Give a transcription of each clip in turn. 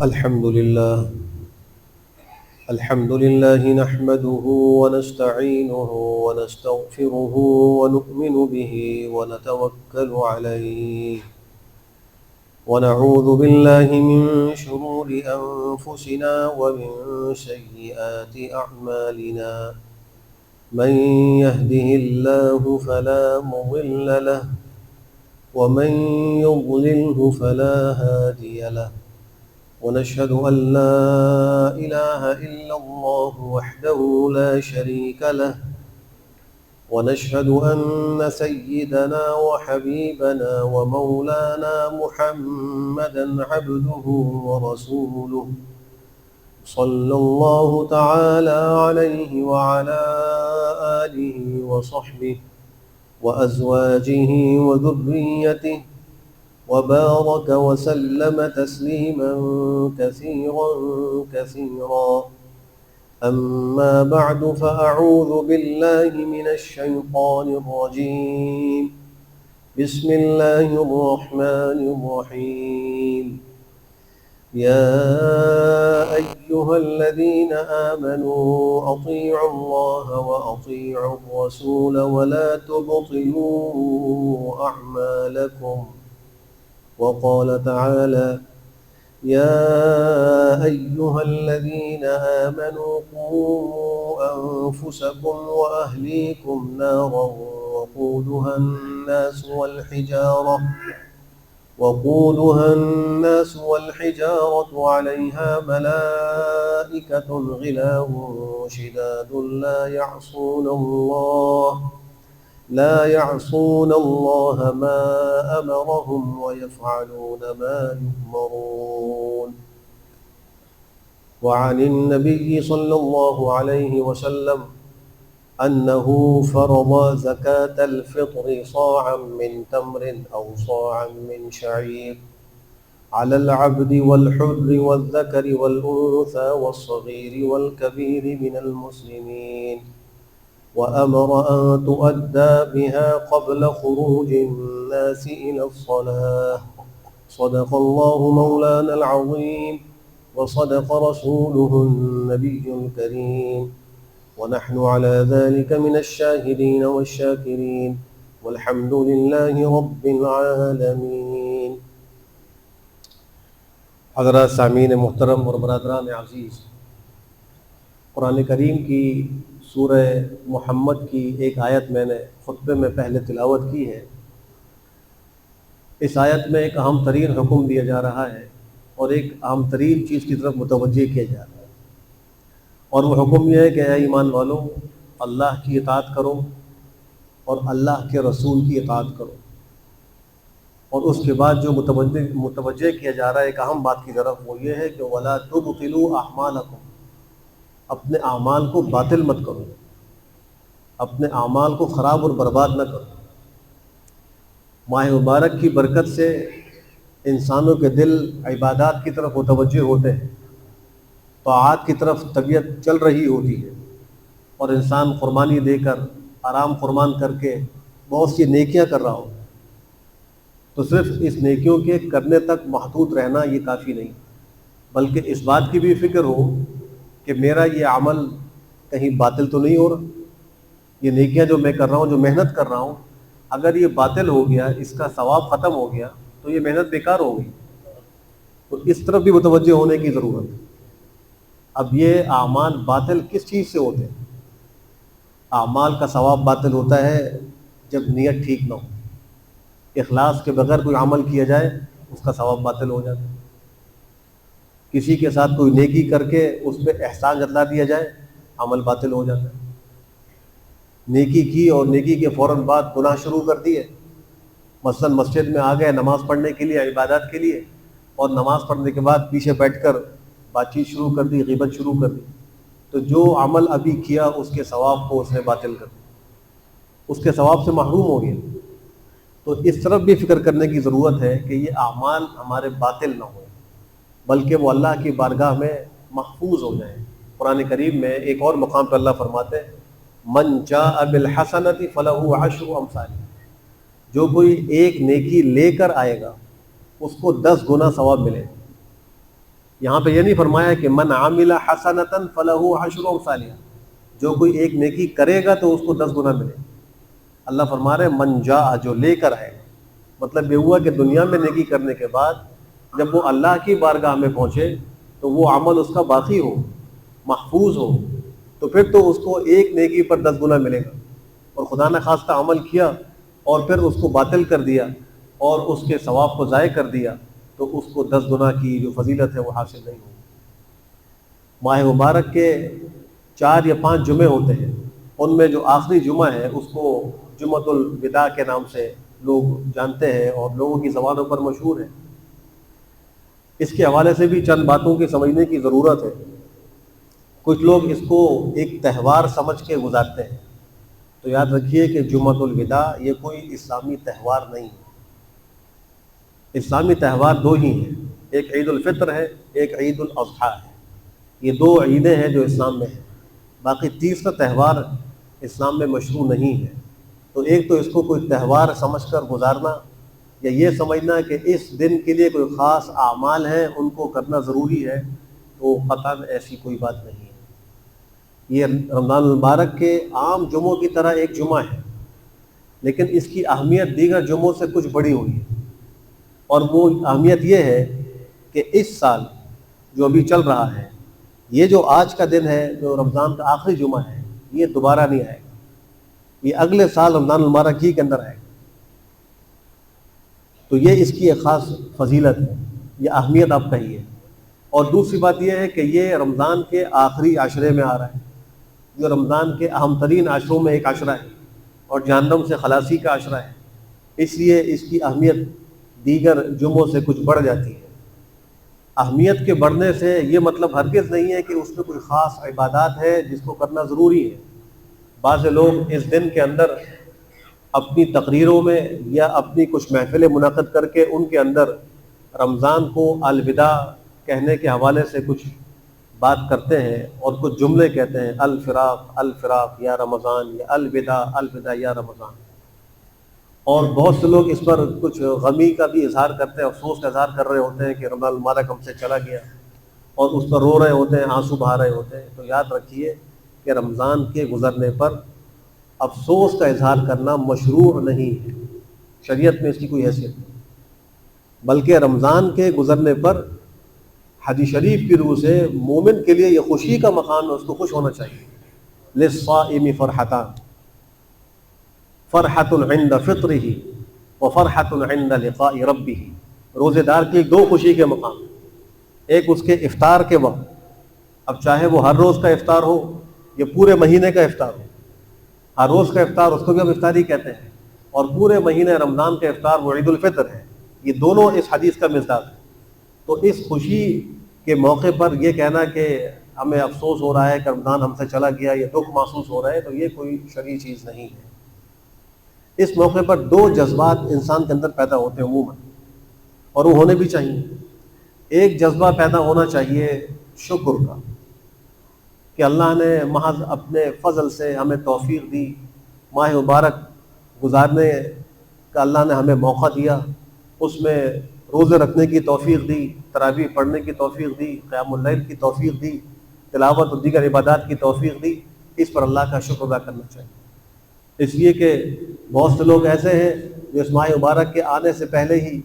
الحمد لله نحمده ونستعينه ونستغفره ونؤمن به ونتوكل عليه ونعوذ بالله من شرور أنفسنا ومن سيئات أعمالنا من يهده الله فلا مضل له ومن يضلله فلا هادي له ونشهد أن لا إله إلا الله وحده لا شريك له ونشهد أن سيدنا وحبيبنا ومولانا محمدا عبده ورسوله صلى الله تعالى عليه وعلى آله وصحبه وأزواجه وذريته وبارك وسلم تسليما كثيرا أما بعد فأعوذ بالله من الشيطان الرجيم بسم الله الرحمن الرحيم يا أيها الذين آمنوا أطيعوا الله وأطيعوا الرسول ولا تبطلوا أعمالكم وقال تعالى يا أيها الذين آمنوا قوا أنفسكم وأهليكم نارا وقودها الناس والحجارة عليها ملائكة غلاظ شداد لا يعصون الله ما أمرهم ويفعلون ما يؤمرون وعن النبي صلى الله عليه وسلم أنه فرض زكاة الفطر صاعا من تمر أو صاعا من شعير على العبد والحر والذكر والأنثى والصغير والكبير من المسلمين وأمر أن تؤدى بها قبل خروج الناس إلى الصلاة صدق الله مولانا العظيم وصدق رسوله النبي الكريم ونحن على ذلك من الشاهدين والشاكرين والحمد لله رب العالمين۔ حضرات سامعین محترم اور برادران عزیز، قرآن کریم کی سورہ محمد کی ایک آیت میں نے خطبے میں پہلے تلاوت کی ہے۔ اس آیت میں ایک اہم ترین حکم دیا جا رہا ہے اور ایک اہم ترین چیز کی طرف متوجہ کیا جا رہا ہے، اور وہ حکم یہ ہے کہ اے ایمان والو، اللہ کی اطاعت کرو اور اللہ کے رسول کی اطاعت کرو۔ اور اس کے بعد جو متوجہ کیا جا رہا ہے ایک اہم بات کی طرف، وہ یہ ہے کہ وَلَا تُبْطِلُوا أَعْمَالَكُمْ، اپنے اعمال کو باطل مت کرو، اپنے اعمال کو خراب اور برباد نہ کرو۔ ماہ مبارک کی برکت سے انسانوں کے دل عبادات کی طرف متوجہ ہوتے ہیں، طاعات کی طرف طبیعت چل رہی ہوتی ہے، اور انسان قربانی دے کر، آرام قربان کر کے بہت سی نیکیاں کر رہا ہو، تو صرف اس نیکیوں کے کرنے تک محدود رہنا یہ کافی نہیں، بلکہ اس بات کی بھی فکر ہو کہ میرا یہ عمل کہیں باطل تو نہیں ہو رہا، یہ نیکیاں جو میں کر رہا ہوں، جو محنت کر رہا ہوں، اگر یہ باطل ہو گیا، اس کا ثواب ختم ہو گیا تو یہ محنت بیکار ہو گئی۔ تو اس طرف بھی متوجہ ہونے کی ضرورت ہے۔ اب یہ اعمال باطل کس چیز سے ہوتے ہیں؟ اعمال کا ثواب باطل ہوتا ہے جب نیت ٹھیک نہ ہو، اخلاص کے بغیر کوئی عمل کیا جائے اس کا ثواب باطل ہو جاتا ہے۔ کسی کے ساتھ کوئی نیکی کر کے اس پہ احسان جتلا دیا جائے، عمل باطل ہو جاتا ہے۔ نیکی کی اور نیکی کے فوراً بعد گناہ شروع کر دیے، مثلا مسجد میں آ گئے نماز پڑھنے کے لیے، عبادات کے لیے، اور نماز پڑھنے کے بعد پیچھے بیٹھ کر بات چیت شروع کر دی، غیبت شروع کر دی، تو جو عمل ابھی کیا اس کے ثواب کو اس نے باطل کر دیا، اس کے ثواب سے محروم ہو گیا۔ تو اس طرف بھی فکر کرنے کی ضرورت ہے کہ یہ اعمال ہمارے باطل نہ ہوں، بلکہ وہ اللہ کی بارگاہ میں محفوظ ہو جائیں۔ قرآن کریم میں ایک اور مقام پہ اللہ فرماتے ہیں من جاء بالحسنۃ فلہ عشر امثالها، جو کوئی ایک نیکی لے کر آئے گا اس کو 10 گنا ثواب ملے گا۔ یہاں پہ یہ نہیں فرمایا کہ من عامل حسنۃ فلہ عشر امثالها، جو کوئی ایک نیکی کرے گا تو اس کو 10 گنا ملے. اللہ فرما رہے من جاء، جو لے کر آئے. مطلب یہ ہوا کہ دنیا میں نیکی کرنے کے بعد جب وہ اللہ کی بارگاہ میں پہنچے تو وہ عمل اس کا باقی ہو، محفوظ ہو، تو پھر تو اس کو ایک نیکی پر 10 گنا ملے گا. اور خدا نہ خواستہ عمل کیا اور پھر اس کو باطل کر دیا اور اس کے ثواب کو ضائع کر دیا تو اس کو 10 گنا کی جو فضیلت ہے وہ حاصل نہیں ہوگی. ماہ مبارک کے 4 یا 5 جمعے ہوتے ہیں، ان میں جو آخری جمعہ ہے اس کو جمعۃ الوداع کے نام سے لوگ جانتے ہیں اور لوگوں کی زبانوں پر مشہور ہے. اس کے حوالے سے بھی چند باتوں کی سمجھنے کی ضرورت ہے. کچھ لوگ اس کو ایک تہوار سمجھ کے گزارتے ہیں، تو یاد رکھیے کہ جمعۃ الوداع یہ کوئی اسلامی تہوار نہیں ہے. اسلامی تہوار 2 ہی ہیں، ایک عید الفطر ہے، ایک عید الاضحیٰ ہے. یہ 2 عیدیں ہیں جو اسلام میں ہیں، باقی تیسرا تہوار اسلام میں مشروع نہیں ہے. تو ایک تو اس کو کوئی تہوار سمجھ کر گزارنا یا یہ سمجھنا کہ اس دن کے لیے کوئی خاص اعمال ہیں ان کو کرنا ضروری ہے، تو قطعاً ایسی کوئی بات نہیں ہے. یہ رمضان المبارک کے عام جمعوں کی طرح ایک جمعہ ہے، لیکن اس کی اہمیت دیگر جمعوں سے کچھ بڑی ہوئی ہے. اور وہ اہمیت یہ ہے کہ اس سال جو ابھی چل رہا ہے، یہ جو آج کا دن ہے جو رمضان کا آخری جمعہ ہے، یہ دوبارہ نہیں آئے گا. یہ اگلے سال رمضان المبارک ہی کے اندر آئے گا. تو یہ اس کی ایک خاص فضیلت ہے، یہ اہمیت آپ کا ہی ہے. اور دوسری بات یہ ہے کہ یہ رمضان کے آخری عشرے میں آ رہا ہے، جو رمضان کے اہم ترین عشروں میں ایک عشرہ ہے اور جہنم سے خلاصی کا عشرہ ہے. اس لیے اس کی اہمیت دیگر جمعوں سے کچھ بڑھ جاتی ہے. اہمیت کے بڑھنے سے یہ مطلب ہرگز نہیں ہے کہ اس میں کوئی خاص عبادات ہے جس کو کرنا ضروری ہے. بعض لوگ اس دن کے اندر اپنی تقریروں میں یا اپنی کچھ محفلیں منعقد کر کے ان کے اندر رمضان کو الوداع کہنے کے حوالے سے کچھ بات کرتے ہیں اور کچھ جملے کہتے ہیں، الفراق الفراق یا رمضان، یا الوداع الوداع یا رمضان. اور بہت سے لوگ اس پر کچھ غمی کا بھی اظہار کرتے ہیں، افسوس کا اظہار کر رہے ہوتے ہیں کہ رمضان المبارک ہم سے چلا گیا، اور اس پر رو رہے ہوتے ہیں، آنسو بہا رہے ہوتے ہیں. تو یاد رکھیے کہ رمضان کے گزرنے پر افسوس کا اظہار کرنا مشروع نہیں ہے، شریعت میں اس کی کوئی حیثیت نہیں. بلکہ رمضان کے گزرنے پر حدیث شریف کی روح سے مومن کے لیے یہ خوشی کا مقام ہے، اس کو خوش ہونا چاہیے. للصائم فرحتان، فرحۃ عند فطرہ وفرحۃ عند لقاء ربہ. روزے دار کی 2 خوشی کے مقام، ایک اس کے افطار کے وقت، اب چاہے وہ ہر روز کا افطار ہو یا پورے مہینے کا افطار ہو. ہر روز کا افطار اس کو بھی ہم افطاری کہتے ہیں، اور پورے مہینے رمضان کا افطار وہ عید الفطر ہے. یہ دونوں اس حدیث کا مصداق ہے. تو اس خوشی کے موقع پر یہ کہنا کہ ہمیں افسوس ہو رہا ہے کہ رمضان ہم سے چلا گیا، یہ دکھ محسوس ہو رہا ہے، تو یہ کوئی شرعی چیز نہیں ہے. اس موقع پر 2 جذبات انسان کے اندر پیدا ہوتے ہیں عموماً، اور وہ ہونے بھی چاہیے. ایک جذبہ پیدا ہونا چاہیے شکر کا، کہ اللہ نے محض اپنے فضل سے ہمیں توفیق دی، ماہ مبارک گزارنے کا اللہ نے ہمیں موقع دیا، اس میں روزے رکھنے کی توفیق دی، تراویح پڑھنے کی توفیق دی، قیام اللیل کی توفیق دی، تلاوت اور دیگر عبادات کی توفیق دی. اس پر اللہ کا شکر ادا کرنا چاہیے. اس لیے کہ بہت سے لوگ ایسے ہیں جو اس ماہ مبارک کے آنے سے پہلے ہی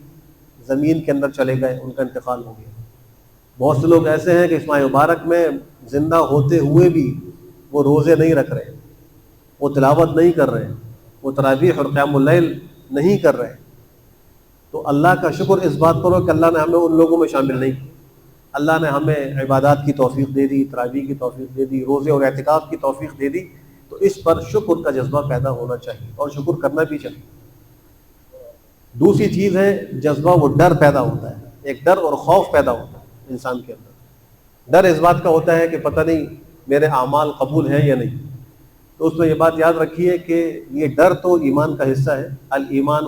زمین کے اندر چلے گئے، ان کا انتقال ہو گیا. بہت سے لوگ ایسے ہیں کہ اس ماہ مبارک میں زندہ ہوتے ہوئے بھی وہ روزے نہیں رکھ رہے، وہ تلاوت نہیں کر رہے، وہ تراویح اور قیام اللیل نہیں کر رہے. تو اللہ کا شکر اس بات پر ہو کہ اللہ نے ہمیں ان لوگوں میں شامل نہیں کیا. اللہ نے ہمیں عبادات کی توفیق دے دی، تراویح کی توفیق دے دی، روزے اور اعتکاف کی توفیق دے دی. تو اس پر شکر کا جذبہ پیدا ہونا چاہیے اور شکر کرنا بھی چاہیے. دوسری چیز ہے جذبہ، وہ ڈر پیدا ہوتا ہے، ایک ڈر اور خوف پیدا ہوتا ہے انسان کے اندر. ڈر اس بات کا ہوتا ہے کہ پتہ نہیں میرے اعمال قبول ہیں یا نہیں. تو اس میں یہ بات یاد رکھیے کہ یہ ڈر تو ایمان کا حصہ ہے. الایمان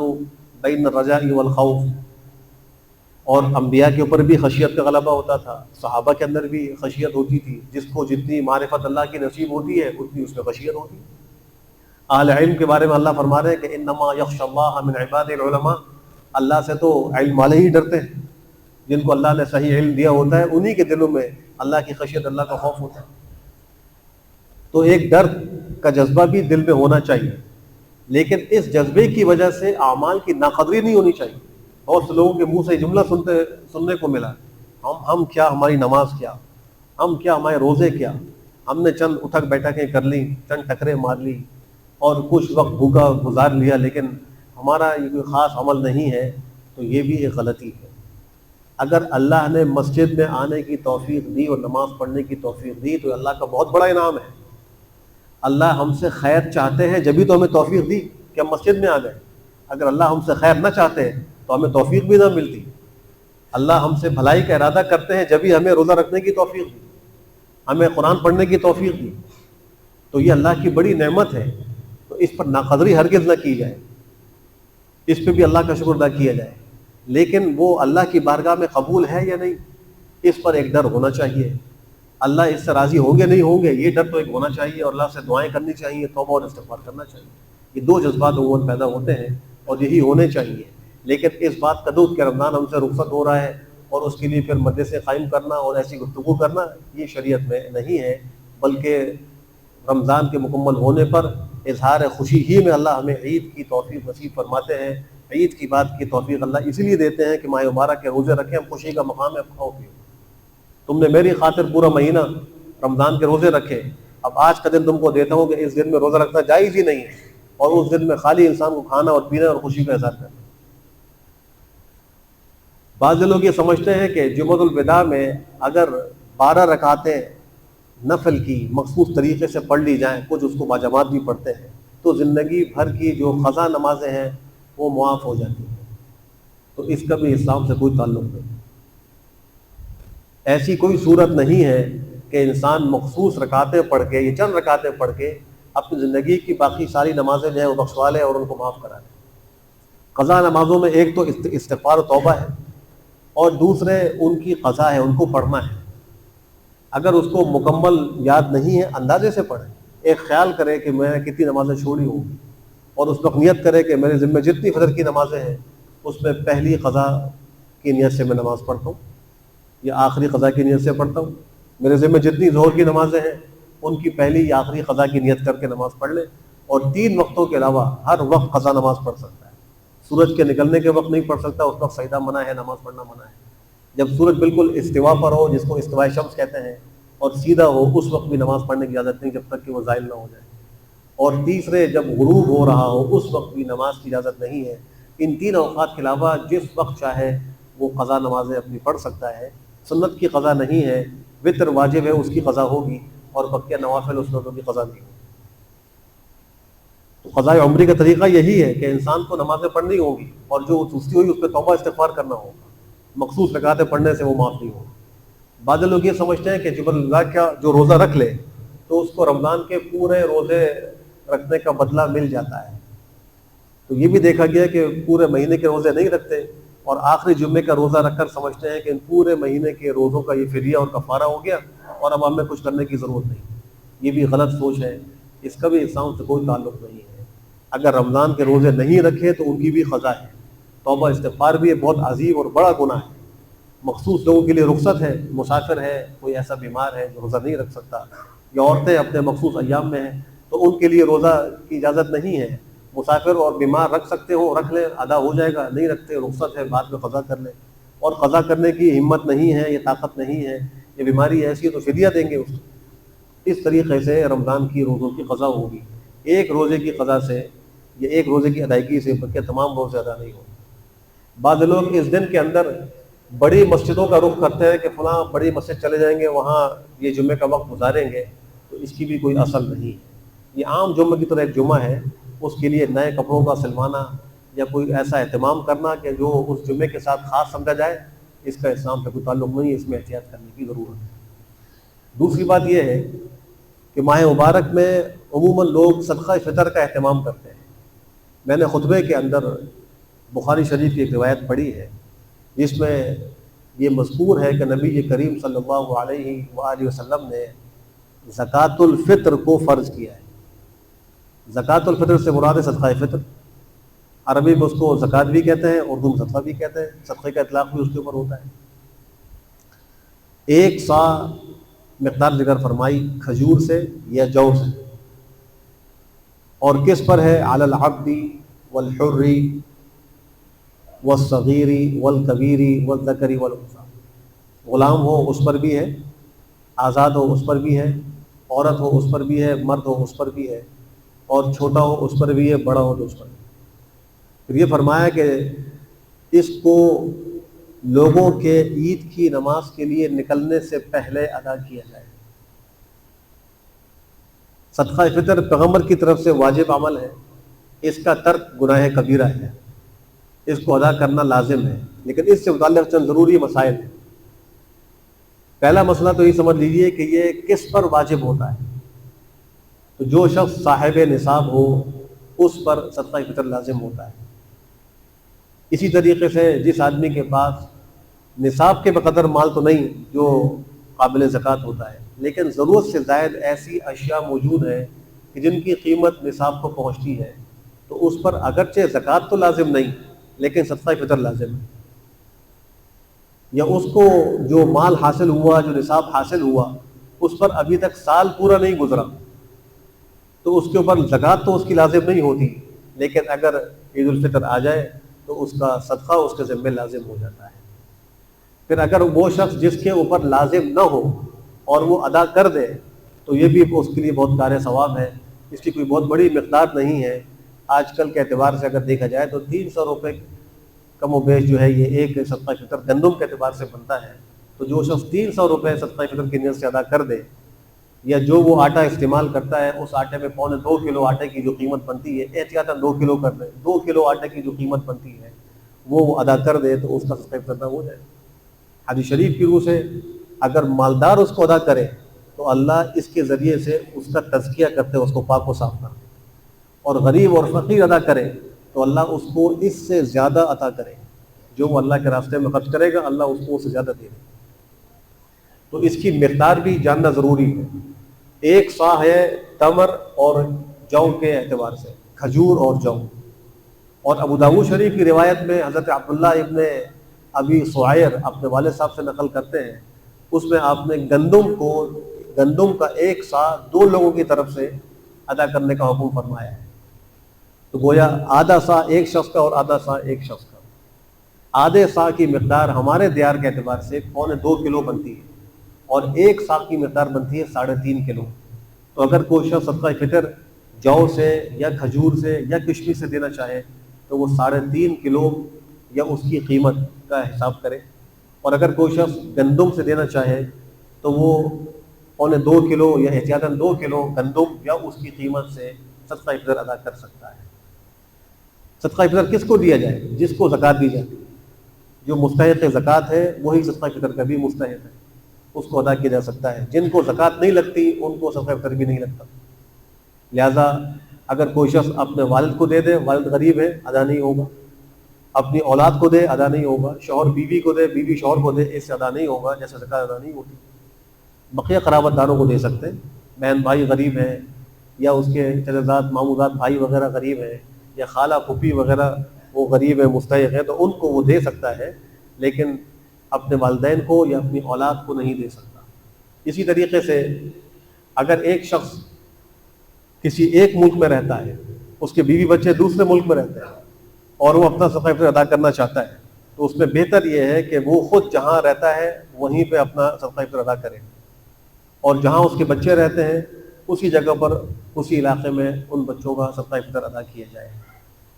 بین الرجاء والخوف. اور انبیاء کے اوپر بھی خشیت کا غلبہ ہوتا تھا، صحابہ کے اندر بھی خشیت ہوتی تھی. جس کو جتنی معرفت اللہ کی نصیب ہوتی ہے اتنی اس میں خشیت ہوتی ہے. اہل علم کے بارے میں اللہ فرما رہے ہیں کہ انما یخشى اللہ من عباد العلماء. اللہ سے تو علم والے ہی ڈرتے ہیں. جن کو اللہ نے صحیح علم دیا ہوتا ہے انہی کے دلوں میں اللہ کی خشیت، اللہ کا خوف ہوتا ہے۔ تو ایک ڈر کا جذبہ بھی دل میں ہونا چاہیے، لیکن اس جذبے کی وجہ سے اعمال کی ناقدری نہیں ہونی چاہیے۔ بہت سے لوگوں کے منہ سے یہ جملہ سننے کو ملا، ہم کیا، ہماری نماز کیا، ہم کیا، ہمارے روزے کیا، ہم نے چند اٹھک بیٹھکیں کر لی، چند ٹکرے مار لی اور کچھ وقت بھوکا گزار لیا، لیکن ہمارا یہ کوئی خاص عمل نہیں ہے۔ تو یہ بھی ایک غلطی ہے۔ اگر اللہ نے مسجد میں آنے کی توفیق دی اور نماز پڑھنے کی توفیق دی تو اللہ کا بہت بڑا انعام ہے۔ اللہ ہم سے خیر چاہتے ہیں جبھی تو ہمیں توفیق دی کہ ہم مسجد میں آ گئے۔ اگر اللہ ہم سے خیر نہ چاہتے تو ہمیں توفیق بھی نہ ملتی۔ اللہ ہم سے بھلائی کا ارادہ کرتے ہیں جبھی ہمیں روزہ رکھنے کی توفیق دی، ہمیں قرآن پڑھنے کی توفیق دی۔ تو یہ اللہ کی بڑی نعمت ہے، تو اس پر ناقدری ہرگز نہ کی جائے، اس پہ بھی اللہ کا شکر ادا کیا جائے۔ لیکن وہ اللہ کی بارگاہ میں قبول ہے یا نہیں، اس پر ایک ڈر ہونا چاہیے۔ اللہ اس سے راضی ہوں گے نہیں ہوں گے، یہ ڈر تو ایک ہونا چاہیے، اور اللہ سے دعائیں کرنی چاہیے، توبہ اور استغفار کرنا چاہیے۔ یہ دو جذبات عموماً پیدا ہوتے ہیں اور یہی ہونے چاہیے۔ لیکن اس بات کا دودھ کہ رمضان ہم سے رخصت ہو رہا ہے اور اس کے لیے پھر مجلسیں قائم کرنا اور ایسی گفتگو کرنا، یہ شریعت میں نہیں ہے، بلکہ رمضان کے مکمل ہونے پر اظہار خوشی ہی میں اللہ ہمیں عید کی توفیق نصیب فرماتے ہیں۔ عید کی بات کی توفیق اللہ اسی لیے دیتے ہیں کہ ماہ مبارک کے روزے رکھیں، ہم خوشی کا مقام ہے، کھاؤ پیو۔ تم نے میری خاطر پورا مہینہ رمضان کے روزے رکھے، اب آج کا دن تم کو دیتا ہوں کہ اس دن میں روزہ رکھنا جائز ہی نہیں ہے، اور اس دن میں خالی انسان کو کھانا اور پینا اور خوشی کا اظہار کرنا۔ بعض لوگ یہ سمجھتے ہیں کہ جمعۃ الوداع میں اگر 12 رکعتیں نفل کی مخصوص طریقے سے پڑھ لی جائیں، کچھ اس کو باجماعت بھی پڑھتے ہیں، تو زندگی بھر کی جو قضا نمازیں ہیں وہ معاف ہو جاتی ہیں۔ تو اس کا بھی اسلام سے کوئی تعلق نہیں۔ ایسی کوئی صورت نہیں ہے کہ انسان مخصوص رکعتیں پڑھ کے، یہ چند رکعتیں پڑھ کے اپنی زندگی کی باقی ساری نمازیں جو ہیں وہ بخشوا لے اور ان کو معاف کرا لے۔ قضا نمازوں میں ایک تو استغفار و توبہ ہے، اور دوسرے ان کی قضا ہے، ان کو پڑھنا ہے۔ اگر اس کو مکمل یاد نہیں ہے، اندازے سے پڑھے، ایک خیال کرے کہ میں نے کتنی نمازیں چھوڑی ہوں، اور اس وقت نیت کرے کہ میرے ذمہ جتنی فجر کی نمازیں ہیں اس میں پہلی قضا کی نیت سے میں نماز پڑھتا ہوں یا آخری قضا کی نیت سے پڑھتا ہوں، میرے ذمہ جتنی ظہر کی نمازیں ہیں ان کی پہلی یا آخری قضا کی نیت کر کے نماز پڑھ لے، اور 3 وقتوں کے علاوہ ہر وقت قضا نماز پڑھ سکتا ہے۔ سورج کے نکلنے کے وقت نہیں پڑھ سکتا، اس وقت سجدہ منع ہے، نماز پڑھنا منع ہے۔ جب سورج بالکل استوا پر ہو، جس کو استواء شمس کہتے ہیں، اور سیدھا ہو، اس وقت بھی نماز پڑھنے کی اجازت نہیں جب تک کہ وہ زائل نہ ہو جائے۔ اور تیسرے، جب غروب ہو رہا ہو اس وقت بھی نماز کی اجازت نہیں ہے۔ ان 3 اوقات کے علاوہ جس وقت چاہے وہ قضا نمازیں اپنی پڑھ سکتا ہے۔ سنت کی قضا نہیں ہے، وتر واجب ہے، اس کی قضا ہوگی، اور بقیہ نوافل و سنتوں کی قضا نہیں ہوگی۔ تو قضاء عمری کا طریقہ یہی ہے کہ انسان کو نمازیں پڑھنی ہوں گی، اور جو سستی ہوئی اس پہ توبہ استغفار کرنا ہوگا، مخصوص رکعتیں پڑھنے سے وہ معاف نہیں ہوگا۔ بعض لوگ یہ سمجھتے ہیں کہ جبر اللہ کا جو روزہ رکھ لے تو اس کو رمضان کے پورے روزے رکھنے کا بدلہ مل جاتا ہے۔ تو یہ بھی دیکھا گیا کہ پورے مہینے کے روزے نہیں رکھتے، اور آخری جمعے کا روزہ رکھ کر سمجھتے ہیں کہ ان پورے مہینے کے روزوں کا یہ فدیہ اور کفارہ ہو گیا اور اب ہمیں کچھ کرنے کی ضرورت نہیں۔ یہ بھی غلط سوچ ہے، اس کا بھی اسلام سے کوئی تعلق نہیں ہے۔ اگر رمضان کے روزے نہیں رکھے تو ان کی بھی قضا ہے، توبہ استغفار بھی ہے، بہت عظیم اور بڑا گناہ ہے۔ مخصوص لوگوں کے لیے رخصت ہے، مسافر ہے، کوئی ایسا بیمار ہے جو روزہ نہیں رکھ سکتا، یا عورتیں اپنے مخصوص ایام میں ہیں تو ان کے لیے روزہ کی اجازت نہیں ہے۔ مسافر اور بیمار رکھ سکتے ہو، رکھ لیں، ادا ہو جائے گا، نہیں رکھتے رخصت ہے، بعد میں قضا کر لیں۔ اور قضا کرنے کی ہمت نہیں ہے، یہ طاقت نہیں ہے، یہ بیماری ایسی ہے تو فدیہ دیں گے اس کو۔ اس طریقے سے رمضان کی روزوں کی قضا ہوگی۔ ایک روزے کی قضا سے یا ایک روزے کی ادائیگی سے بلکہ تمام روزے ادا نہیں ہوتے۔ بعض لوگ اس دن کے اندر بڑی مسجدوں کا رخ کرتے ہیں کہ فلاں بڑی مسجد چلے جائیں گے، وہاں یہ جمعے کا وقت گزاریں گے، تو اس کی بھی کوئی اصل نہیں ہے۔ یہ عام جمعہ کی طرح ایک جمعہ ہے، اس کے لیے نئے کپڑوں کا سلوانا یا کوئی ایسا اہتمام کرنا کہ جو اس جمعے کے ساتھ خاص سمجھا جائے، اس کا اسلام سے کوئی تعلق نہیں ہے، اس میں احتیاط کرنے کی ضرورت ہے۔ دوسری بات یہ ہے کہ ماہ مبارک میں عموماً لوگ صدقہ فطر کا اہتمام کرتے ہیں۔ میں نے خطبے کے اندر بخاری شریف کی ایک روایت پڑھی ہے جس میں یہ مذکور ہے کہ نبی کریم صلی اللہ علیہ وآلہ وسلم نے زکوٰۃ الفطر کو فرض کیا ہے۔ زکوٰۃ الفطر سے مراد ہے صدقہ فطر، عربی میں اس کو زکوٰۃ بھی کہتے ہیں، اردو میں صدقہ بھی کہتے ہیں، صدقے کا اطلاق بھی اس کے اوپر ہوتا ہے۔ ایک سا مقدار ذکر فرمائی کھجور سے یا جو سے، اور کس پر ہے؟ علی العبد والحر والصغیر والکبیر والذکر والانثی، غلام ہو اس پر بھی ہے، آزاد ہو اس پر بھی ہے، عورت ہو اس پر بھی ہے، مرد ہو اس پر بھی ہے، اور چھوٹا ہو اس پر بھی ہے، بڑا ہو تو اس پر بھی ہے۔ پھر یہ فرمایا کہ اس کو لوگوں کے عید کی نماز کے لیے نکلنے سے پہلے ادا کیا جائے۔ صدقہ فطر پیغمبر کی طرف سے واجب عمل ہے، اس کا ترک گناہ کبیرہ ہے، اس کو ادا کرنا لازم ہے، لیکن اس سے متعلق چند ضروری مسائل ہیں۔ پہلا مسئلہ تو یہ سمجھ لیجئے کہ یہ کس پر واجب ہوتا ہے۔ تو جو شخص صاحب نصاب ہو اس پر صدقہ فطر لازم ہوتا ہے۔ اسی طریقے سے جس آدمی کے پاس نصاب کے بقدر مال تو نہیں جو قابل زکوٰۃ ہوتا ہے، لیکن ضرورت سے زائد ایسی اشیاء موجود ہیں کہ جن کی قیمت نصاب کو پہنچتی ہے، تو اس پر اگرچہ زکوٰۃ تو لازم نہیں لیکن صدقہ فطر لازم ہے۔ یا اس کو جو مال حاصل ہوا، جو نصاب حاصل ہوا، اس پر ابھی تک سال پورا نہیں گزرا، تو اس کے اوپر زکوٰۃ تو اس کی لازم نہیں ہوتی، لیکن اگر عید الفطر آ جائے تو اس کا صدقہ اس کے ذمہ لازم ہو جاتا ہے۔ پھر اگر وہ شخص جس کے اوپر لازم نہ ہو اور وہ ادا کر دے تو یہ بھی اس کے لیے بہت کار ثواب ہے، اس کی کوئی بہت بڑی مقدار نہیں ہے۔ آج کل کے اعتبار سے اگر دیکھا جائے تو 300 روپے کم و بیش جو ہے یہ ایک صدقہ فطر گندم کے اعتبار سے بنتا ہے۔ تو جو شخص 300 روپے صدقہ فطر کی نیت سے ادا کر دے، یا جو وہ آٹا استعمال کرتا ہے اس آٹے میں 2.25 کلو آٹے کی جو قیمت بنتی ہے، احتیاطاً 2 کلو کر دے، 2 کلو آٹے کی جو قیمت بنتی ہے وہ ادا کر دے تو اس کا صدقہ فطر ہو جائے۔ حدیث شریف کی روح سے اگر مالدار اس کو ادا کرے تو اللہ اس کے ذریعے سے اس کا تزکیہ کرتے اس کو پاک و صاف کرتے، اور غریب اور فقیر ادا کرے تو اللہ اس کو اس سے زیادہ عطا کرے، جو وہ اللہ کے راستے میں خرچ کرے گا اللہ اس کو اس سے زیادہ دے گا۔ تو اس کی مقدار بھی جاننا ضروری ہے۔ ایک سا ہے تمر اور جو کے اعتبار سے، کھجور اور جو۔ اور ابو داؤد شریف کی روایت میں حضرت عبداللہ ابن ابی سعیر اپنے والد صاحب سے نقل کرتے ہیں، اس میں آپ نے گندم کا ایک سا 2 لوگوں کی طرف سے ادا کرنے کا حکم فرمایا ہے۔ تو گویا آدھا سا ایک شخص کا اور آدھا سا ایک شخص کا۔ آدھے سا کی مقدار ہمارے دیار کے اعتبار سے 2.25 کلو بنتی ہے، اور ایک سا کی مقدار بنتی ہے 3.5 کلو۔ تو اگر کوئی شخص صدقہ فطر جو سے یا کھجور سے یا کشمش سے دینا چاہے تو وہ 3.5 کلو یا اس کی قیمت کا حساب کرے، اور اگر کوئی شخص گندم سے دینا چاہے تو وہ 2.25 کلو یا احتیاطاً 2 کلو گندم یا اس کی قیمت سے صدقہ فطر ادا کر سکتا ہے۔ صدقہ فطر کس کو دیا جائے؟ جس کو زکوٰۃ دی جاتی ہے، جو مستحق زکوٰۃ ہے وہی صدقہ فطر کا بھی مستحق ہے، اس کو ادا کیا جا سکتا ہے۔ جن کو زکوٰۃ نہیں لگتی ان کو صدقہ فطر بھی نہیں لگتا۔ لہٰذا اگر کوئی شخص اپنے والد کو دے دے، والد غریب ہے، ادا نہیں ہوگا، اپنی اولاد کو دے ادا نہیں ہوگا، شوہر بیوی کو دے، بیوی شوہر کو دے، اس سے ادا نہیں ہوگا، جیسے زکوٰۃ ادا نہیں ہوتی۔ بقیہ قرابت داروں کو دے سکتے ہیں، بہن بھائی غریب ہیں، یا اس کے چچا ماموں زاد بھائی وغیرہ غریب ہیں، یا خالہ پھوپھی وغیرہ وہ غریب ہیں، مستحق ہیں، تو ان کو وہ دے سکتا ہے، لیکن اپنے والدین کو یا اپنی اولاد کو نہیں دے سکتا۔ اسی طریقے سے اگر ایک شخص کسی ایک ملک میں رہتا ہے، اس کے بیوی بچے دوسرے ملک میں رہتے ہیں، اور وہ اپنا صدقہ فطر ادا کرنا چاہتا ہے، تو اس میں بہتر یہ ہے کہ وہ خود جہاں رہتا ہے وہیں پہ اپنا صدقہ فطر ادا کرے، اور جہاں اس کے بچے رہتے ہیں اسی جگہ پر اسی علاقے میں ان بچوں کا صدقہ فطر ادا کیا جائے،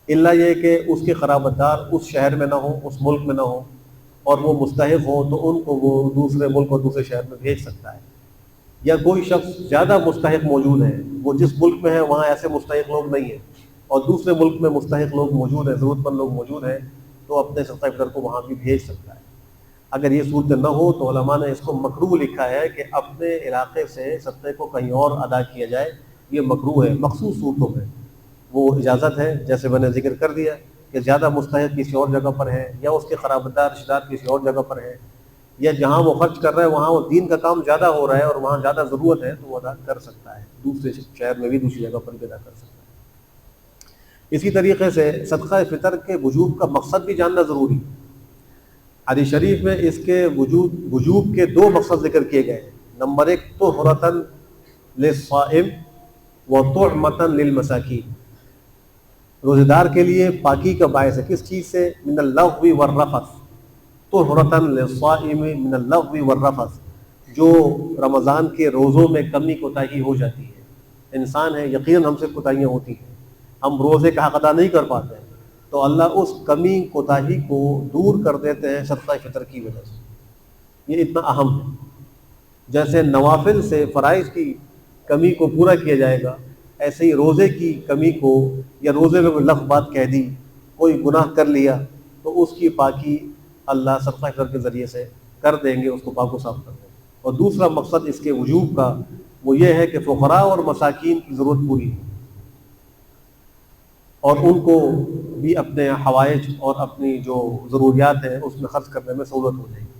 الا یہ کہ اس کے قرابت دار اس شہر میں نہ ہوں، اس ملک میں نہ ہوں، اور وہ مستحق ہوں تو ان کو وہ دوسرے ملک اور دوسرے شہر میں بھیج سکتا ہے۔ یا کوئی شخص زیادہ مستحق موجود ہے، وہ جس ملک میں ہے وہاں ایسے مستحق لوگ نہیں ہیں، اور دوسرے ملک میں مستحق لوگ موجود ہیں، ضرورت مند لوگ موجود ہیں، تو اپنے صدقہ فطر کو وہاں بھی بھیج سکتا ہے۔ اگر یہ صورت نہ ہو تو علماء نے اس کو مکروہ لکھا ہے کہ اپنے علاقے سے صدقے کو کہیں اور ادا کیا جائے، یہ مکروہ ہے۔ مخصوص صورتوں میں وہ اجازت ہے، جیسے میں نے ذکر کر دیا کہ زیادہ مستحق کسی اور جگہ پر ہے، یا اس کے قرابت دار رشتہ دار کسی اور جگہ پر ہے، یا جہاں وہ خرچ کر رہا ہے وہاں وہ دین کا کام زیادہ ہو رہا ہے اور وہاں زیادہ ضرورت ہے، تو وہ ادا کر سکتا ہے، دوسرے شہر میں بھی دوسری جگہ پر بھی ادا کر سکتا ہے۔ اسی طریقے سے صدقہ فطر کے وجوب کا مقصد بھی جاننا ضروری ہے۔ حدیث شریف میں اس کے وجوب کے دو مقصد ذکر کیے گئے ہیں۔ نمبر ایک طہرۃ للصائم وطعمۃ للمساکین، روزے دار کے لیے پاکی کا باعث ہے، کس چیز سے؟ من اللغو والرفث، طہرۃ للصائم من اللغو والرفث، جو رمضان کے روزوں میں کمی کوتاہی ہو جاتی ہے، انسان ہے یقیناً ہم سے کوتاہیاں ہوتی ہیں، ہم روزے کا حق ادا نہیں کر پاتے ہیں، تو اللہ اس کمی کوتاہی کو دور کر دیتے ہیں صدقہ فطر کی وجہ سے۔ یہ اتنا اہم ہے، جیسے نوافل سے فرائض کی کمی کو پورا کیا جائے گا، ایسے ہی روزے کی کمی کو، یا روزے میں کوئی لفظ بات کہہ دی، کوئی گناہ کر لیا، تو اس کی پاکی اللہ صدقہ فطر کے ذریعے سے کر دیں گے، اس کو پاک و صاف کر دیں گے۔ اور دوسرا مقصد اس کے وجوب کا وہ یہ ہے کہ فقراء اور مساکین کی ضرورت پوری ہو، اور ان کو بھی اپنے حوائج اور اپنی جو ضروریات ہیں اس میں خرچ کرنے میں سہولت ہو جائے گی۔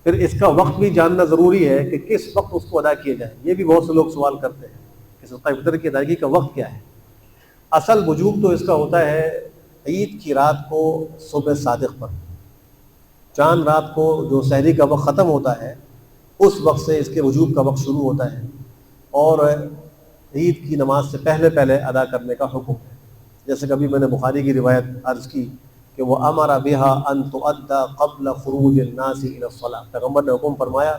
پھر اس کا وقت بھی جاننا ضروری ہے کہ کس وقت اس کو ادا کیا جائے، یہ بھی بہت سے لوگ سوال کرتے ہیں کہ صدقہ فطر کی ادائیگی کا وقت کیا ہے۔ اصل وجوب تو اس کا ہوتا ہے عید کی رات کو صبح صادق پر، چاند رات کو جو سحری کا وقت ختم ہوتا ہے اس وقت سے اس کے وجوب کا وقت شروع ہوتا ہے، اور عید کی نماز سے پہلے پہلے ادا کرنے کا حکم ہے۔ جیسے کبھی میں نے بخاری کی روایت عرض کی کہ وہ امر بہا ان تؤدى قبل خروج الناس الى الصلاۃ، پیغمبر نے حکم فرمایا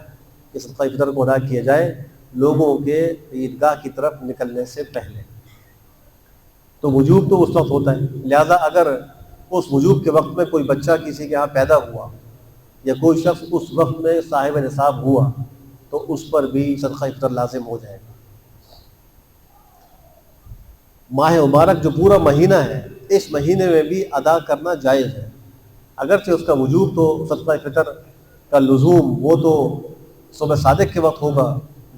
کہ صدقہ فطر کو ادا کیا جائے لوگوں کے عیدگاہ کی طرف نکلنے سے پہلے، تو وجوب تو اس وقت ہوتا ہے۔ لہذا اگر اس وجوب کے وقت میں کوئی بچہ کسی کے ہاں پیدا ہوا یا کوئی شخص اس وقت میں صاحب نصاب ہوا تو اس پر بھی صدقہ فطر لازم ہو جائے گا۔ ماہ مبارک جو پورا مہینہ ہے اس مہینے میں بھی ادا کرنا جائز ہے، اگرچہ اس کا وجوب تو صدقہ فطر کا لزوم وہ تو صبح صادق کے وقت ہوگا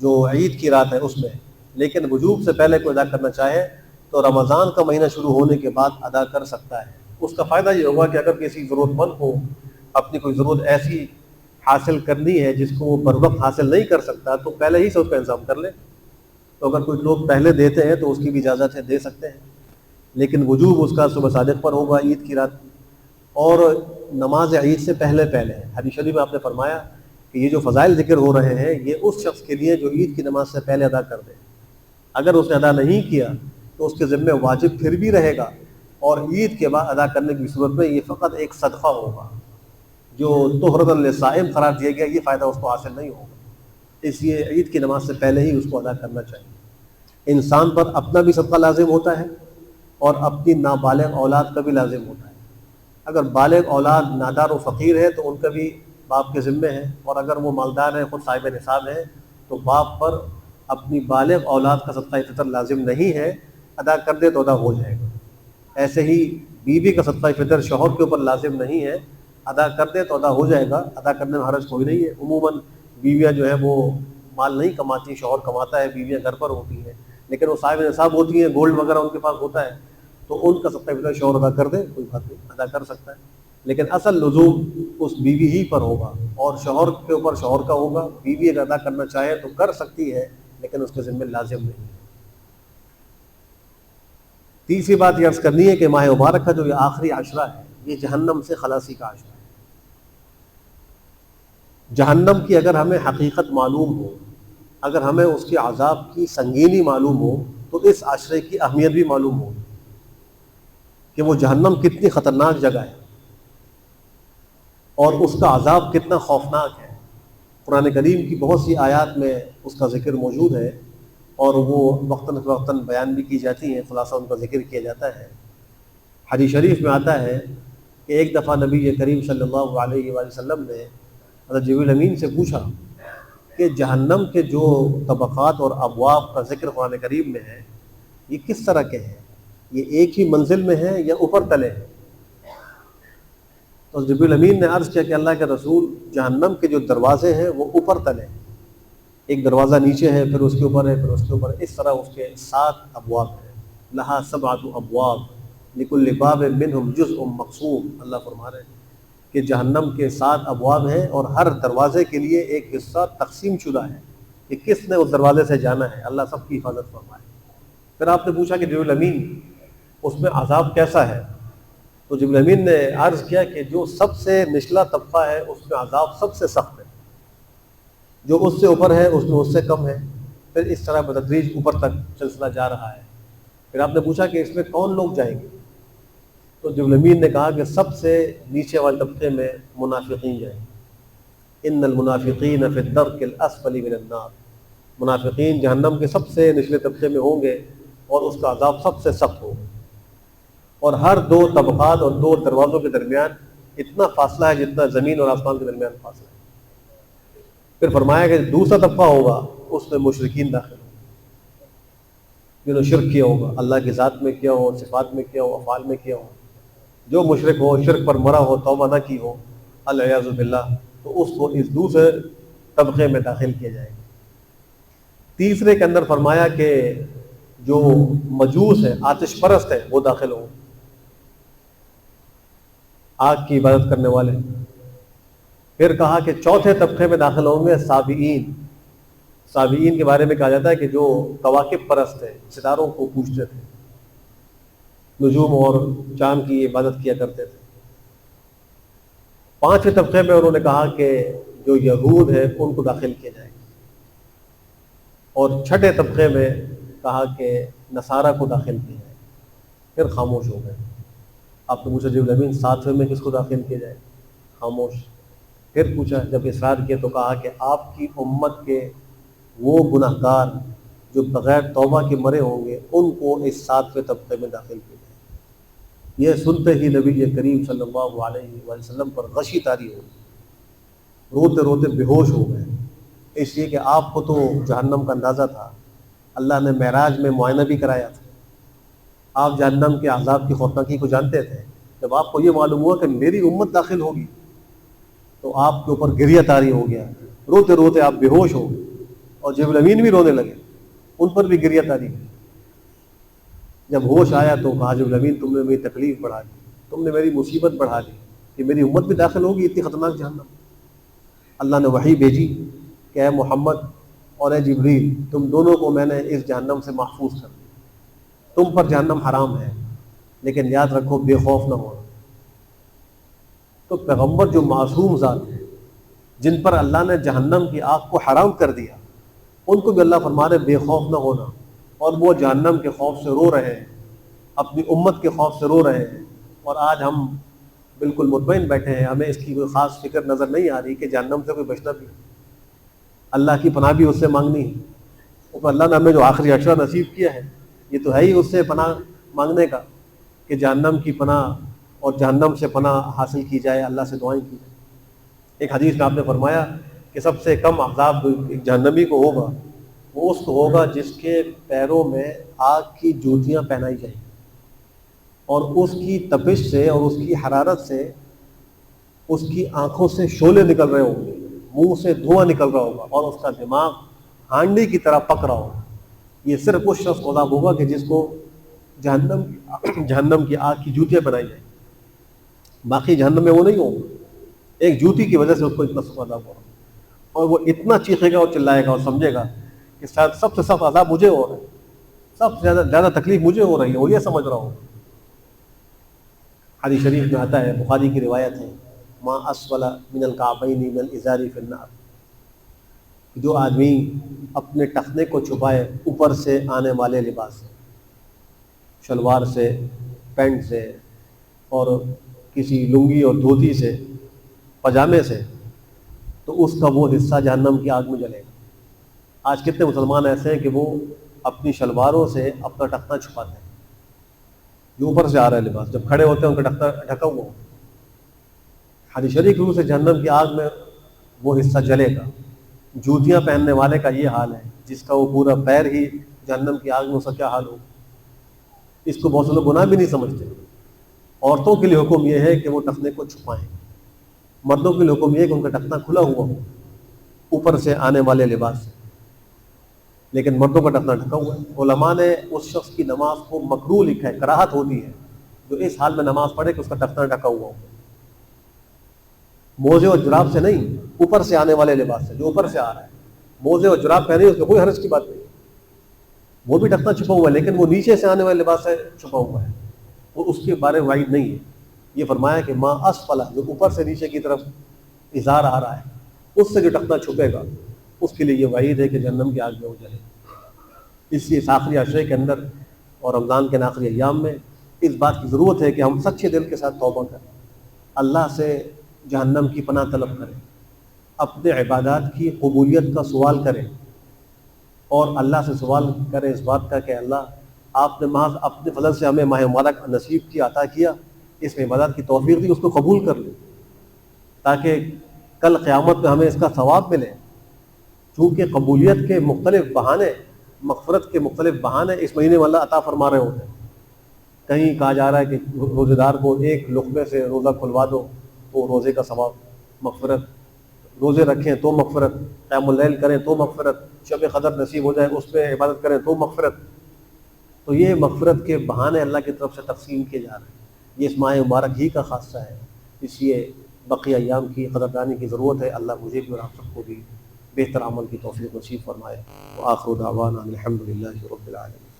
جو عید کی رات ہے اس میں، لیکن وجوب سے پہلے کوئی ادا کرنا چاہے تو رمضان کا مہینہ شروع ہونے کے بعد ادا کر سکتا ہے۔ اس کا فائدہ یہ ہوگا کہ اگر کسی ضرورت مند کو اپنی کوئی ضرورت ایسی حاصل کرنی ہے جس کو وہ بر وقت حاصل نہیں کر سکتا تو پہلے ہی سے اس کا انتظام کر لے، تو اگر کوئی لوگ پہلے دیتے ہیں تو اس کی بھی اجازت ہے، دے سکتے ہیں، لیکن وجوب اس کا صبح صادق پر ہوگا عید کی رات، اور نماز عید سے پہلے پہلے ہے۔ حدیث شریف میں آپ نے فرمایا کہ یہ جو فضائل ذکر ہو رہے ہیں یہ اس شخص کے لیے جو عید کی نماز سے پہلے ادا کر دے، اگر اس نے ادا نہیں کیا تو اس کے ذمہ واجب پھر بھی رہے گا، اور عید کے بعد ادا کرنے کی صورت میں یہ فقط ایک صدقہ ہوگا، جو طہرۃ للصائم قرار دیا گیا یہ فائدہ اس کو حاصل نہیں ہوگا۔ اس لیے عید کی نماز سے پہلے ہی اس کو ادا کرنا چاہیے۔ انسان پر اپنا بھی صدقہ لازم ہوتا ہے اور اپنی نابالغ اولاد کا بھی لازم ہوتا ہے۔ اگر بالغ اولاد نادار و فقیر ہے تو ان کا بھی باپ کے ذمے ہے، اور اگر وہ مالدار ہے، خود صاحب نصاب ہے، تو باپ پر اپنی بالغ اولاد کا صدقہ فطر لازم نہیں ہے، ادا کر دے تو ادا ہو جائے گا۔ ایسے ہی بیوی کا صدقہ فطر شوہر کے اوپر لازم نہیں ہے، ادا کر دے تو ادا ہو جائے گا، ادا کرنے میں حرج کوئی نہیں ہے۔ عموماً بیویاں جو ہے وہ مال نہیں کماتی، شوہر کماتا ہے، بیویاں گھر پر ہوتی ہیں، لیکن وہ صاحب نصاب ہوتی ہیں، گولڈ وغیرہ ان کے پاس ہوتا ہے، تو ان کا صدقہ فطر شوہر ادا کر دے، کوئی بات نہیں، ادا کر سکتا ہے، لیکن اصل لزوم اس بیوی ہی پر ہوگا، اور شوہر کے اوپر شوہر کا ہوگا۔ بیوی اگر ادا کرنا چاہے تو کر سکتی ہے، لیکن اس کے ذمہ لازم نہیں ہے۔ تیسری بات یہ عرض کرنی ہے کہ ماہ مبارک کا جو یہ آخری عشرہ ہے یہ جہنم سے خلاصی کا عشرہ ہے۔ جہنم کی اگر ہمیں حقیقت معلوم ہو، اگر ہمیں اس کے عذاب کی سنگینی معلوم ہو تو اس عشرے کی اہمیت بھی معلوم ہو کہ وہ جہنم کتنی خطرناک جگہ ہے اور اس کا عذاب کتنا خوفناک ہے۔ قرآن کریم کی بہت سی آیات میں اس کا ذکر موجود ہے، اور وہ وقتاً فوقتاً بیان بھی کی جاتی ہیں، خلاصہ ان کا ذکر کیا جاتا ہے۔ حدیث شریف میں آتا ہے کہ ایک دفعہ نبی کریم صلی اللہ علیہ وآلہ وسلم نے حضرت جبریل امین سے پوچھا کہ جہنم کے جو طبقات اور ابواب کا ذکر قرآن کریم میں ہے یہ کس طرح کے ہیں، یہ ایک ہی منزل میں ہیں یا اوپر تلے ہیں؟ تو جبریل امین نے عرض کیا کہ اللہ کے رسول، جہنم کے جو دروازے ہیں وہ اوپر تلے ہیں، ایک دروازہ نیچے ہے، پھر اس کے اوپر ہے، پھر اس کے اوپر، اس طرح اس کے 7 ابواب ہیں۔ لہا 7 ابواب لکل باب منہم جزء مقسوم، اللہ فرما رہے ہیں کہ جہنم کے 7 ابواب ہیں، اور ہر دروازے کے لیے ایک حصہ تقسیم شدہ ہے کہ کس نے اس دروازے سے جانا ہے، اللہ سب کی حفاظت فرمائے۔ پھر آپ نے پوچھا کہ جبریل امین اس میں عذاب کیسا ہے؟ تو جبریل امین نے عرض کیا کہ جو سب سے نچلا طبقہ ہے اس میں عذاب سب سے سخت ہے، جو اس سے اوپر ہے اس میں اس سے کم ہے، پھر اس طرح بتدریج اوپر تک سلسلہ جا رہا ہے۔ پھر آپ نے پوچھا کہ اس میں کون لوگ جائیں گے، تو جبریل امین نے کہا کہ سب سے نیچے والے طبقے میں منافقین جائیں گے، ان المنافقین فی الدرک الاسفل من النار، منافقین جہنم کے سب سے نچلے طبقے میں ہوں گے اور اس کا عذاب سب سے سخت ہوگا۔ اور ہر دو طبقات اور دو دروازوں کے درمیان اتنا فاصلہ ہے جتنا زمین اور آسمان کے درمیان فاصلہ ہے۔ پھر فرمایا کہ دوسرا طبقہ ہوگا اس میں مشرکین داخل ہوں گے، جنہوں نے شرک کیا ہوگا، اللہ کی ذات میں کیا ہو، صفات میں کیا ہو، افعال میں کیا ہو، جو مشرک ہو، شرک پر مرا ہو، توبہ نہ کی ہو العیاذ باللہ، تو اس کو اس دوسرے طبقے میں داخل کیا جائے گا۔ تیسرے کے اندر فرمایا کہ جو مجوس ہے، آتش پرست ہے، وہ داخل ہوں، آگ کی عبادت کرنے والے۔ پھر کہا کہ چوتھے طبقے میں داخل ہوں گے سابئین، سابئین کے بارے میں کہا جاتا ہے کہ جو کواکب پرست تھے، ستاروں کو پوجتے تھے، نجوم اور چاند کی عبادت کیا کرتے تھے۔ پانچویں طبقے میں انہوں نے کہا کہ جو یہود ہے ان کو داخل کیا جائے گا، اور چھٹے طبقے میں کہا کہ نصارہ کو داخل کیا جائے گا۔ پھر خاموش ہو گئے۔ آپ نے پوچھا جبریل امین ساتویں میں کس کو داخل کیا جائے؟ خاموش۔ پھر پوچھا، جب اصرار کیا تو کہا کہ آپ کی امت کے وہ گناہ گار جو بغیر توبہ کے مرے ہوں گے ان کو اس ساتویں طبقے میں داخل کیا جائے۔ یہ سنتے ہی نبی کریم صلی اللہ علیہ وآلہ وسلم پر غشی طاری ہو گئی، روتے روتے بے ہوش ہو گئے، اس لیے کہ آپ کو تو جہنم کا اندازہ تھا، اللہ نے معراج میں معائنہ بھی کرایا تھا، آپ جہنم کے عذاب کی خوفناکی کو جانتے تھے۔ جب آپ کو یہ معلوم ہوا کہ میری امت داخل ہوگی تو آپ کے اوپر گریہ طاری ہو گیا، روتے روتے آپ بے ہوش ہو گئے، اور جبریل امین بھی رونے لگے، ان پر بھی گریہ طاری ہوئی۔ جب ہوش آیا تو کہا جبریل امین تم نے میری تکلیف بڑھا دی، تم نے میری مصیبت بڑھا دی کہ میری امت بھی داخل ہوگی اتنی خطرناک جہنم۔ اللہ نے وحی بھیجی کہ اے محمد اور اے جبریل تم دونوں کو میں نے اس جہنم سے محفوظ کر دیا، تم پر جہنم حرام ہے لیکن یاد رکھو بے خوف نہ ہونا۔ تو پیغمبر جو معصوم ذات ہیں جن پر اللہ نے جہنم کی آگ کو حرام کر دیا، ان کو بھی اللہ فرما رہے بے خوف نہ ہونا، اور وہ جہنم کے خوف سے رو رہے ہیں، اپنی امت کے خوف سے رو رہے ہیں، اور آج ہم بالکل مطمئن بیٹھے ہیں، ہمیں اس کی کوئی خاص فکر نظر نہیں آ رہی کہ جہنم سے کوئی بچنا بھی، اللہ کی پناہ بھی اس سے مانگنی ہے۔ اور اللہ نے ہمیں جو آخری اشرا نصیب کیا ہے یہ تو ہے ہی اس سے پناہ مانگنے کا کہ جہنم کی پناہ اور جہنم سے پناہ حاصل کی جائے، اللہ سے دعائیں کی جائے۔ ایک حدیث میں آپ نے فرمایا کہ سب سے کم عذاب ایک جہنمی کو ہوگا وہ اس کو ہوگا جس کے پیروں میں آگ کی جوتیاں پہنائی جائیں اور اس کی تپش سے اور اس کی حرارت سے اس کی آنکھوں سے شعلے نکل رہے ہوں گے، منہ سے دھواں نکل رہا ہوگا، اور اس کا دماغ ہانڈی کی طرح پک رہا ہوگا۔ یہ صرف اس شخص کو عذاب ہوگا کہ جس کو جہنم کی آگ کی جوتیاں پہنائی جائیں، باقی جہنم میں وہ نہیں ہوگا۔ ایک جوتی کی وجہ سے اس کو اتنا سخت عذاب ہوگا، اور وہ اتنا چیخے گا اور چلائے گا اور سمجھے گا کہ شاید سب سے سخت عذاب مجھے ہو رہا ہے، سب سے زیادہ تکلیف مجھے ہو رہی ہے، وہ یہ سمجھ رہا ہوں۔ حدیث شریف میں آتا ہے، بخاری کی روایت ہے، ما اسفل من الکعبین من الازار فی النار، جو آدمی اپنے ٹخنے کو چھپائے اوپر سے آنے والے لباس سے، شلوار سے، پینٹ سے، اور کسی لنگی اور دھوتی سے، پاجامے سے، تو اس کا وہ حصہ جہنم کی آگ میں جلے گا۔ آج کتنے مسلمان ایسے ہیں کہ وہ اپنی شلواروں سے اپنا ٹخنا چھپاتے ہیں، جو اوپر سے آ رہا ہے لباس، جب کھڑے ہوتے ہیں ان کا ٹخنا ڈھکا ہوا ہوتا ہے۔ حدیث شریف کی روح سے جہنم کی آگ میں وہ حصہ جلے گا۔ جوتیاں پہننے والے کا یہ حال ہے، جس کا وہ پورا پیر ہی جہنم کی آگ میں اس کا کیا حال ہوگا۔ اس کو بہت سے لوگ گناہ بھی نہیں سمجھتے۔ عورتوں کے لیے حکم یہ ہے کہ وہ ٹخنے کو چھپائیں، مردوں کے لیے حکم یہ ہے کہ ان کا ٹخنا کھلا ہوا ہو اوپر سے آنے والے لباس سے، لیکن مردوں کا ٹخنا ڈھکا ہوا ہے۔ علماء نے اس شخص کی نماز کو مکروہ لکھا ہے، کراہت ہوتی ہے جو اس حال میں نماز پڑھے کہ اس کا ٹخنا ڈھکا ہوا ہو، موزے اور جراب سے نہیں، اوپر سے آنے والے لباس سے، جو اوپر سے آ رہا ہے۔ موزے اور جراب پہنے اس میں کوئی حرج کی بات نہیں، وہ بھی ٹخنا چھپا ہوا ہے، لیکن وہ نیچے سے آنے والے لباس سے چھپا ہوا ہے، وہ اس کے بارے میں وعید نہیں ہے۔ یہ فرمایا کہ ماں اسفلا، جو اوپر سے نیچے کی طرف اظہار آ رہا ہے، اس سے جو ٹکنا چھپے گا اس کے لیے یہ وعید ہے کہ جہنم کی آگ میں وہ جلے۔ اس لیے اس آخری عشرے کے اندر اور رمضان کے آخری ایام میں اس بات کی ضرورت ہے کہ ہم سچے دل کے ساتھ توبہ کریں، اللہ سے جہنم کی پناہ طلب کریں، اپنے عبادات کی قبولیت کا سوال کریں، اور اللہ سے سوال کریں اس بات کا کہ اللہ آپ نے محض اپنے فضل سے ہمیں ماہ مبارک نصیب کیا، عطا کیا، اس میں عبادات کی توفیق دی، اس کو قبول کر لیں تاکہ کل قیامت میں ہمیں اس کا ثواب ملے۔ چونکہ قبولیت کے مختلف بہانے، مغفرت کے مختلف بہانے اس مہینے میں اللہ عطا فرما رہے ہوتے ہیں۔ کہیں کہا جا رہا ہے کہ روزے دار کو ایک لقمے سے روزہ کھلوا دو تو روزے کا ثواب، مغفرت، روزے رکھیں تو مغفرت، قیام اللیل کریں تو مغفرت، شب قدر نصیب ہو جائے اس پہ عبادت کریں تو مغفرت۔ تو یہ مغفرت کے بہانے اللہ کی طرف سے تقسیم کیے جا رہے ہیں، یہ اس ماہ مبارک ہی کا خاصہ ہے، اس لیے بقیہ ایام کی قدردانی کی ضرورت ہے۔ اللہ مجھے بھی اور آپ سب کو بھی بہتر عمل کی توفیق نصیب فرمائے۔ وآخر دعوانا الحمد للہ رب العالمین۔